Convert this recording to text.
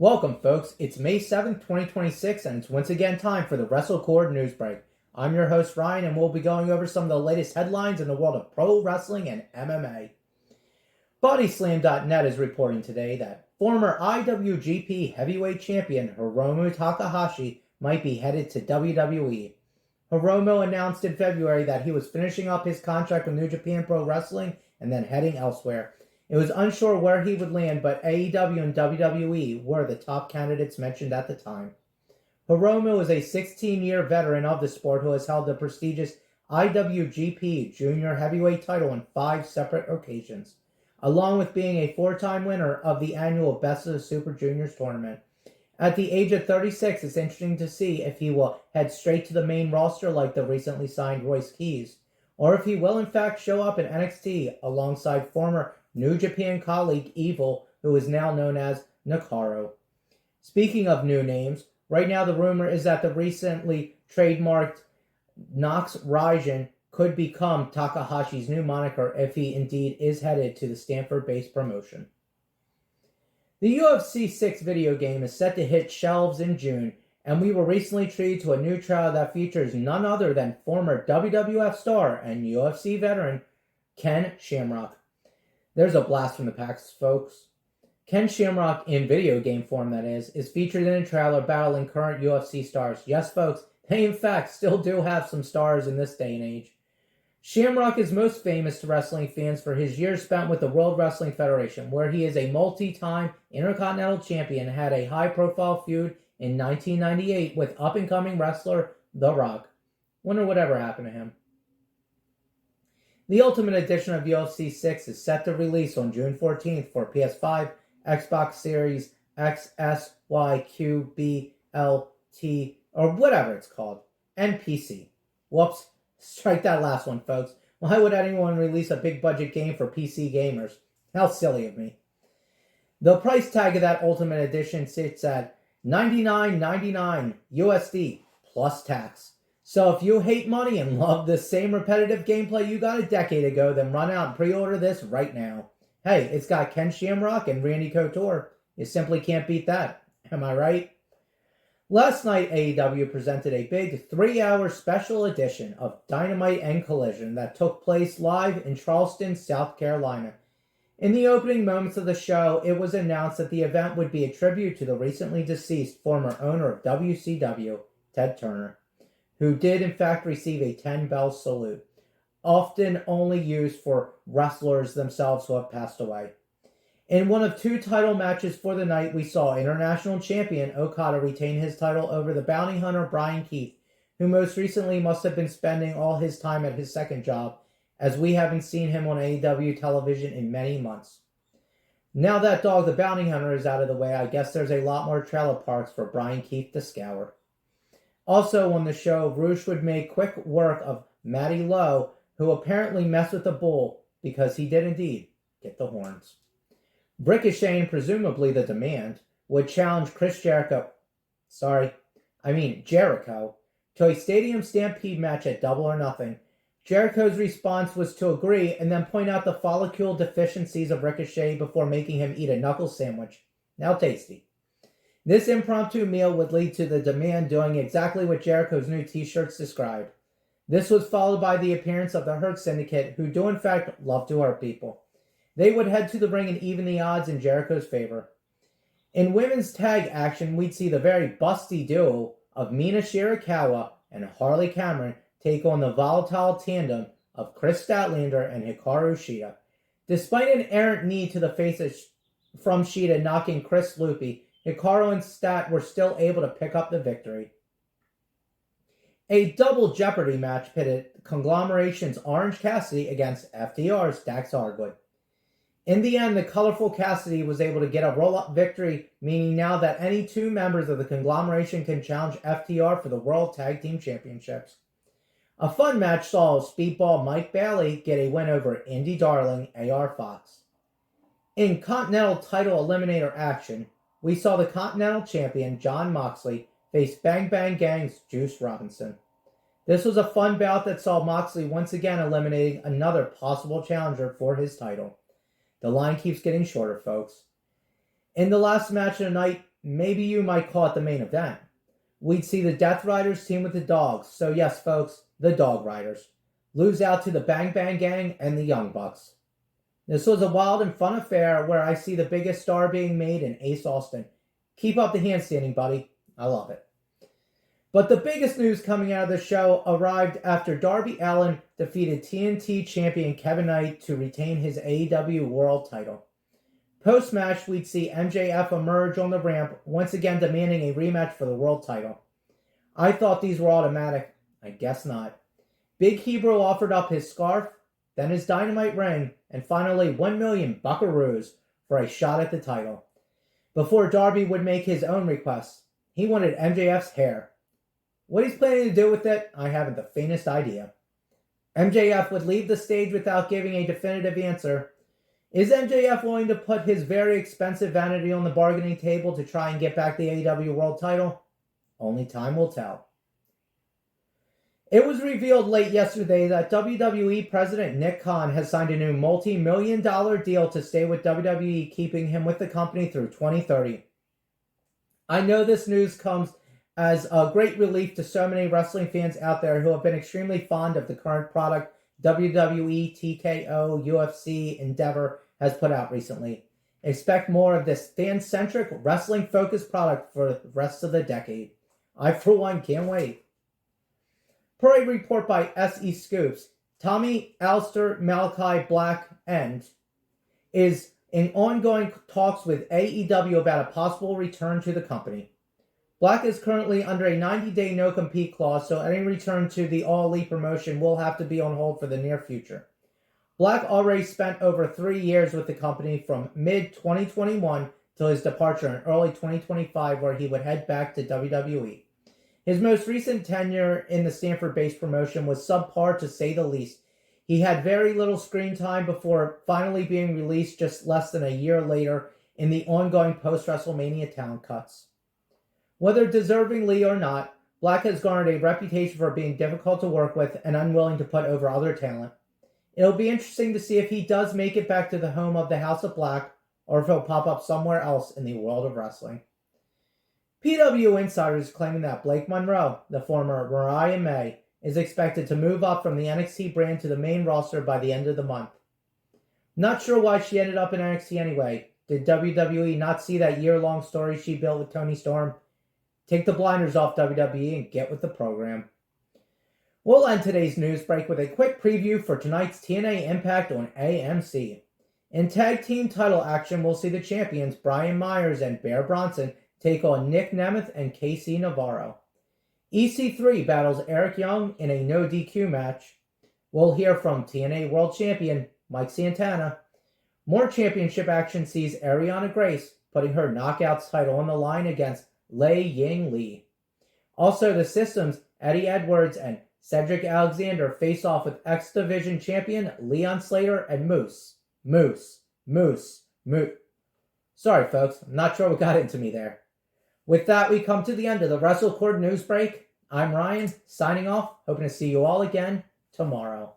Welcome, folks. It's May 7th, 2026, and it's once again time for the WrestleCord News Break. I'm your host, Ryan, and we'll be going over some of the latest headlines in the world of pro wrestling and MMA. Bodyslam.net is reporting today that former IWGP Heavyweight Champion Hiromu Takahashi might be headed to WWE. Hiromu announced in February that he was finishing up his contract with New Japan Pro Wrestling and then heading elsewhere. It was unsure where he would land, but AEW and WWE were the top candidates mentioned at the time. Hiromu is a 16-year veteran of the sport who has held the prestigious IWGP Junior Heavyweight title on 5 separate occasions, along with being a 4-time winner of the annual Best of the Super Juniors tournament. At the age of 36, it's interesting to see if he will head straight to the main roster like the recently signed Royce Keys, or if he will in fact show up in NXT alongside former New Japan colleague Evil, who is now known as Nakaro. Speaking of new names, right now the rumor is that the recently trademarked Nox Raijin could become Takahashi's new moniker if he indeed is headed to the Stanford-based promotion. The UFC 6 video game is set to hit shelves in June, and we were recently treated to a new trailer that features none other than former WWF star and UFC veteran Ken Shamrock. There's a blast from the past, folks. Ken Shamrock, in video game form that is featured in a trailer battling current UFC stars. Yes, folks, they in fact still do have some stars in this day and age. Shamrock is most famous to wrestling fans for his years spent with the World Wrestling Federation, where he is a multi-time Intercontinental Champion and had a high-profile feud in 1998 with up-and-coming wrestler The Rock. Wonder whatever happened to him. The Ultimate Edition of UFC 6 is set to release on June 14th for PS5, Xbox Series X, S, Y, Q, B, L, T, or whatever it's called, and PC. Whoops, strike that last one, folks. Why would anyone release a big budget game for PC gamers? How silly of me. The price tag of that Ultimate Edition sits at $99.99 USD plus tax. So if you hate money and love the same repetitive gameplay you got a decade ago, then run out and pre-order this right now. Hey, it's got Ken Shamrock and Randy Couture. You simply can't beat that. Am I right? Last night, AEW presented a big 3-hour special edition of Dynamite and Collision that took place live in Charleston, South Carolina. In the opening moments of the show, it was announced that the event would be a tribute to the recently deceased former owner of WCW, Ted Turner, who did in fact receive a 10-bell salute, often only used for wrestlers themselves who have passed away. In one of 2 title matches for the night, we saw International Champion Okada retain his title over the bounty hunter Brian Keith, who most recently must have been spending all his time at his second job, as we haven't seen him on AEW television in many months. Now that Dog the Bounty Hunter is out of the way, I guess there's a lot more trailer parks for Brian Keith to scour. Also on the show, Roosh would make quick work of Matty Lowe, who apparently messed with the Bull because he did indeed get the horns. Ricochet, and presumably the Demand, would challenge Jericho to a Stadium Stampede match at Double or Nothing. Jericho's response was to agree and then point out the follicle deficiencies of Ricochet before making him eat a knuckle sandwich. Now tasty. This impromptu meal would lead to the Demand doing exactly what Jericho's new t-shirts described. This was followed by the appearance of the Hurt Syndicate, who do in fact love to hurt people. They would head to the ring and even the odds in Jericho's favor. In women's tag action, we'd see the very busty duo of Mina Shirakawa and Harley Cameron take on the volatile tandem of Chris Statlander and Hikaru Shida. Despite an errant knee to the face from Shida knocking Chris loopy, Hikaru and Stat were still able to pick up the victory. A double Jeopardy match pitted Conglomeration's Orange Cassidy against FTR's Dax Harwood. In the end, the colorful Cassidy was able to get a roll-up victory, meaning now that any 2 members of the Conglomeration can challenge FTR for the World Tag Team Championships. A fun match saw Speedball Mike Bailey get a win over Indie Darling AR Fox. In Continental title eliminator action, we saw the Continental Champion Jon Moxley face Bang Bang Gang's Juice Robinson. This was a fun bout that saw Moxley once again eliminating another possible challenger for his title. The line keeps getting shorter, folks. In the last match of the night, maybe you might call it the main event. We'd see the Death Riders team with the Dogs. So yes, folks, the Dog Riders lose out to the Bang Bang Gang and the Young Bucks. This was a wild and fun affair where I see the biggest star being made in Ace Austin. Keep up the handstanding, buddy. I love it. But the biggest news coming out of the show arrived after Darby Allin defeated TNT champion Kevin Knight to retain his AEW World title. Post-match, we'd see MJF emerge on the ramp, once again demanding a rematch for the world title. I thought these were automatic. I guess not. Big Hebrew offered up his scarf, then his Dynamite ring, and finally 1 million buckaroos for a shot at the title. Before Darby would make his own request, he wanted MJF's hair. What he's planning to do with it, I haven't the faintest idea. MJF would leave the stage without giving a definitive answer. Is MJF willing to put his very expensive vanity on the bargaining table to try and get back the AEW World title? Only time will tell. It was revealed late yesterday that WWE President Nick Khan has signed a new multi-million-dollar deal to stay with WWE, keeping him with the company through 2030. I know this news comes as a great relief to so many wrestling fans out there who have been extremely fond of the current product WWE, TKO, UFC, Endeavor has put out recently. Expect more of this fan-centric, wrestling-focused product for the rest of the decade. I, for one, can't wait. Per a report by SE Scoops, Tommy Aleister Malachi Black is in ongoing talks with AEW about a possible return to the company. Black is currently under a 90-day no-compete clause, so any return to the All Elite promotion will have to be on hold for the near future. Black already spent over 3 years with the company from mid-2021 till his departure in early 2025, where he would head back to WWE. His most recent tenure in the Stanford-based promotion was subpar to say the least. He had very little screen time before finally being released just less than a year later in the ongoing post-WrestleMania talent cuts. Whether deservingly or not, Black has garnered a reputation for being difficult to work with and unwilling to put over other talent. It'll be interesting to see if he does make it back to the home of the House of Black, or if he'll pop up somewhere else in the world of wrestling. PW Insiders claiming that Blake Monroe, the former Mariah May, is expected to move up from the NXT brand to the main roster by the end of the month. Not sure why she ended up in NXT anyway. Did WWE not see that year-long story she built with Toni Storm? Take the blinders off WWE and get with the program. We'll end today's news break with a quick preview for tonight's TNA Impact on AMC. In tag team title action, we'll see the champions Brian Myers and Bear Bronson take on Nick Nemeth and KC Navarro. EC3 battles Eric Young in a no DQ match. We'll hear from TNA World Champion Mike Santana. More championship action sees Ariana Grace putting her Knockouts title on the line against Lei Ying Lee. Also, the Systems, Eddie Edwards and Cedric Alexander face off with X Division champion Leon Slater and Moose. Sorry, folks. I'm not sure what got into me there. With that, we come to the end of the WrestleCord news break. I'm Ryan, signing off, hoping to see you all again tomorrow.